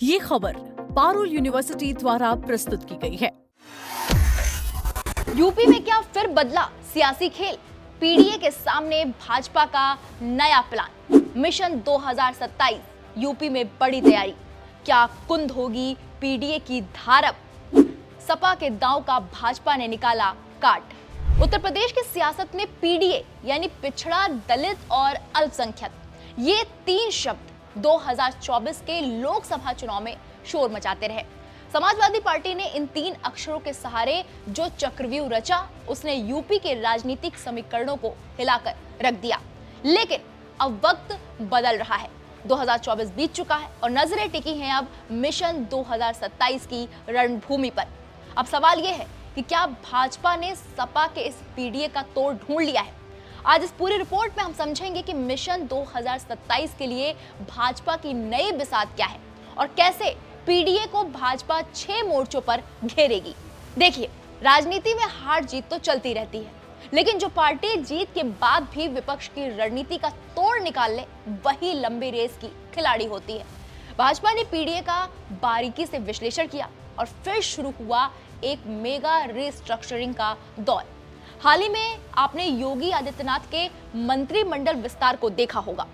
ये खबर पारुल यूनिवर्सिटी द्वारा प्रस्तुत की गई है। यूपी में क्या फिर बदला सियासी खेल? पीडीए के सामने भाजपा का नया प्लान। मिशन 2027 यूपी में बड़ी तैयारी। क्या कुंद होगी पीडीए की धारप? सपा के दांव का भाजपा ने निकाला काट। उत्तर प्रदेश की सियासत में पीडीए यानी पिछड़ा, दलित और अल्पसंख्यक, ये तीन शब्द 2024 के लोकसभा चुनाव में शोर मचाते रहे। समाजवादी पार्टी ने इन तीन अक्षरों के सहारे जो चक्रव्यूह रचा, उसने यूपी के राजनीतिक समीकरणों को हिलाकर रख दिया। लेकिन अब वक्त बदल रहा है। 2024 बीत चुका है और नजरें टिकी हैं अब मिशन 2027 की रणभूमि पर। अब सवाल यह है कि क्या भाजपा ने सपा के इस पीडीए का तोड़ ढूंढ लिया है? आज इस पूरी रिपोर्ट में हम समझेंगे कि मिशन 2027 के लिए भाजपा की नई बिसात क्या है और कैसे पीडीए को भाजपा 6 मोर्चों पर घेरेगी। देखिए, राजनीति में हार जीत तो चलती रहती है, लेकिन जो पार्टी जीत के बाद भी विपक्ष की रणनीति का तोड़ निकाल ले, वही लंबी रेस की खिलाड़ी होती है। भाजपा ने पीडीए का बारीकी से विश्लेषण किया और फिर शुरू हुआ एक मेगा रिस्ट्रक्चरिंग का दौर। हाल ही में आपने योगी आदित्यनाथ के मंत्रिमंडल विस्तार को देखा होगा।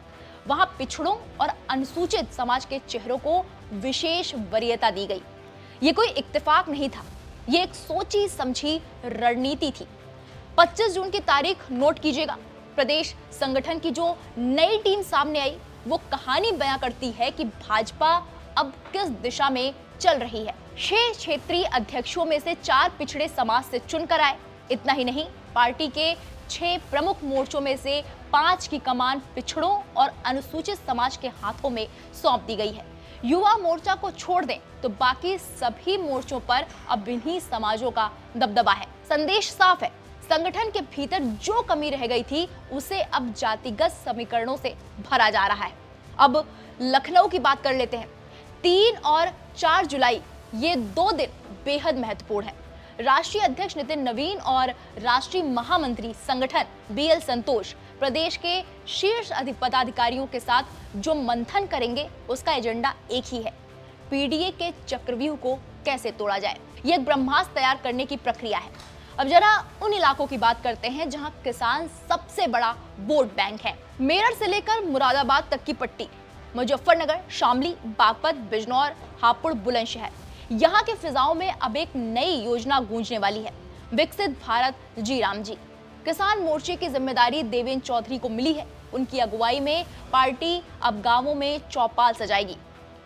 वहां पिछड़ों और अनुसूचित समाज के चेहरों को विशेष वरीयता दी गई। ये कोई इत्तेफाक नहीं था, ये एक सोची समझी रणनीति थी। 25 जून की तारीख नोट कीजिएगा। प्रदेश संगठन की जो नई टीम सामने आई, वो कहानी बयां करती है कि भाजपा अब किस दिशा में चल रही है। 6 क्षेत्रीय अध्यक्षों में से 4 पिछड़े समाज से चुनकर आए। इतना ही नहीं, पार्टी के 6 प्रमुख मोर्चों में से 5 की कमान पिछड़ों और अनुसूचित समाज के हाथों में सौंप दी गई है। युवा मोर्चा को छोड़ दें तो बाकी सभी मोर्चों पर अब इन्हीं समाजों का दबदबा है। संदेश साफ है, संगठन के भीतर जो कमी रह गई थी, उसे अब जातिगत समीकरणों से भरा जा रहा है। अब लखनऊ की बात कर लेते हैं। 3 और 4 जुलाई ये 2 दिन बेहद महत्वपूर्ण है। राष्ट्रीय अध्यक्ष नितिन नवीन और राष्ट्रीय महामंत्री संगठन बीएल संतोष प्रदेश के शीर्ष पदाधिकारियों के साथ जो मंथन करेंगे, उसका एजेंडा एक ही है, पीडीए के चक्रव्यूह को कैसे तोड़ा जाए। ये एक ब्रह्मास्त्र तैयार करने की प्रक्रिया है। अब जरा उन इलाकों की बात करते हैं जहां किसान सबसे बड़ा वोट बैंक है। मेरठ से लेकर मुरादाबाद तक की पट्टी, मुजफ्फरनगर, शामली, बागपत, बिजनौर, हापुड़, बुलंदशहर, यहाँ के फिजाओं में अब एक नई योजना गूंजने वाली है, विकसित भारत जी राम जी। किसान मोर्चे की जिम्मेदारी देवेंद्र चौधरी को मिली है। उनकी अगुवाई में पार्टी अब गांवों में चौपाल सजाएगी।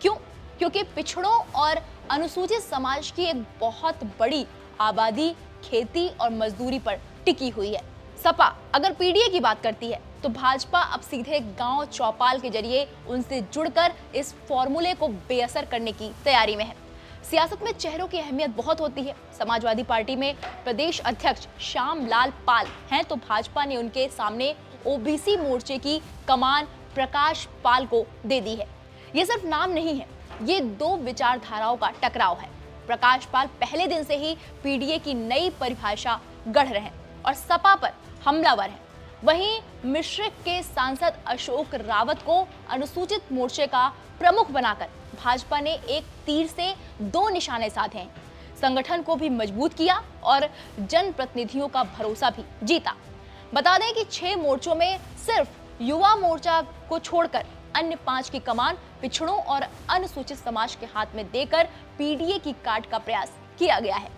क्यों? क्योंकि पिछड़ों और अनुसूचित समाज की एक बहुत बड़ी आबादी खेती और मजदूरी पर टिकी हुई है। सपा अगर पीडीए की बात करती है तो भाजपा अब सीधे गांव चौपाल के जरिए उनसे जुड़कर इस फॉर्मूले को बेअसर करने की तैयारी में है। सियासत में चेहरों की अहमियत बहुत होती है। समाजवादी पार्टी में प्रदेश अध्यक्ष श्याम लाल पाल हैं तो भाजपा ने उनके सामने ओबीसी मोर्चे की कमान प्रकाश पाल को दे दी है। ये सिर्फ नाम नहीं है, ये 2 विचारधाराओं का टकराव है। प्रकाश पाल पहले दिन से ही पीडीए की नई परिभाषा गढ़ रहे हैं और सपा पर हमलावर हैं। वहीं मिश्रिक के सांसद अशोक रावत को अनुसूचित मोर्चे का प्रमुख बनाकर भाजपा ने एक तीर से 2 निशाने साधे हैं। संगठन को भी मजबूत किया और जनप्रतिनिधियों का भरोसा भी जीता। बता दें कि 6 मोर्चों में सिर्फ युवा मोर्चा को छोड़कर अन्य 5 की कमान पिछड़ों और अनुसूचित समाज के हाथ में देकर पीडीए की काट का प्रयास किया गया है।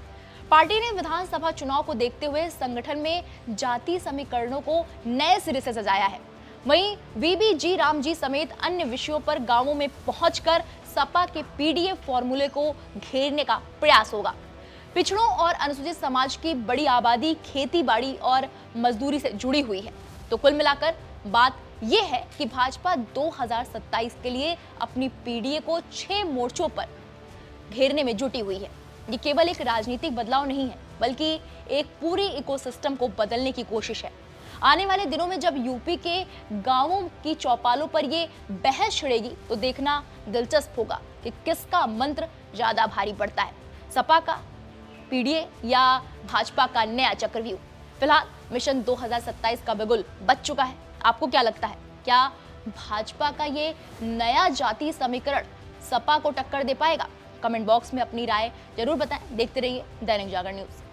पार्टी ने विधानसभा चुनाव को देखते हुए संगठन में जाति समीकरणों को नए सिरे से सजाया है। वहीं वीबी जी राम जी समेत अन्य विषयों पर गांवों में पहुंचकर सपा के पीडीए फॉर्मूले को घेरने का प्रयास होगा। पिछड़ों और अनुसूचित समाज की बड़ी आबादी खेती बाड़ी और मजदूरी से जुड़ी हुई है। तो कुल मिलाकर बात यह है कि भाजपा 2027 के लिए अपनी पीडीए को 6 मोर्चों पर घेरने में जुटी हुई है। ये केवल एक राजनीतिक बदलाव नहीं है, बल्कि एक पूरी इकोसिस्टम को बदलने की कोशिश है। आने वाले दिनों में जब यूपी के गांवों की चौपालों पर ये बहस छिड़ेगी तो देखना दिलचस्प होगा कि किसका मंत्र ज्यादा भारी पड़ता है, सपा का, पीडीए या भाजपा का नया चक्रव्यूह। फिलहाल मिशन 2027 का बिगुल बज चुका है। आपको क्या लगता है, क्या भाजपा का ये नया जाति समीकरण सपा को टक्कर दे पाएगा? कमेंट बॉक्स में अपनी राय जरूर बताएं। देखते रहिए दैनिक जागरण न्यूज।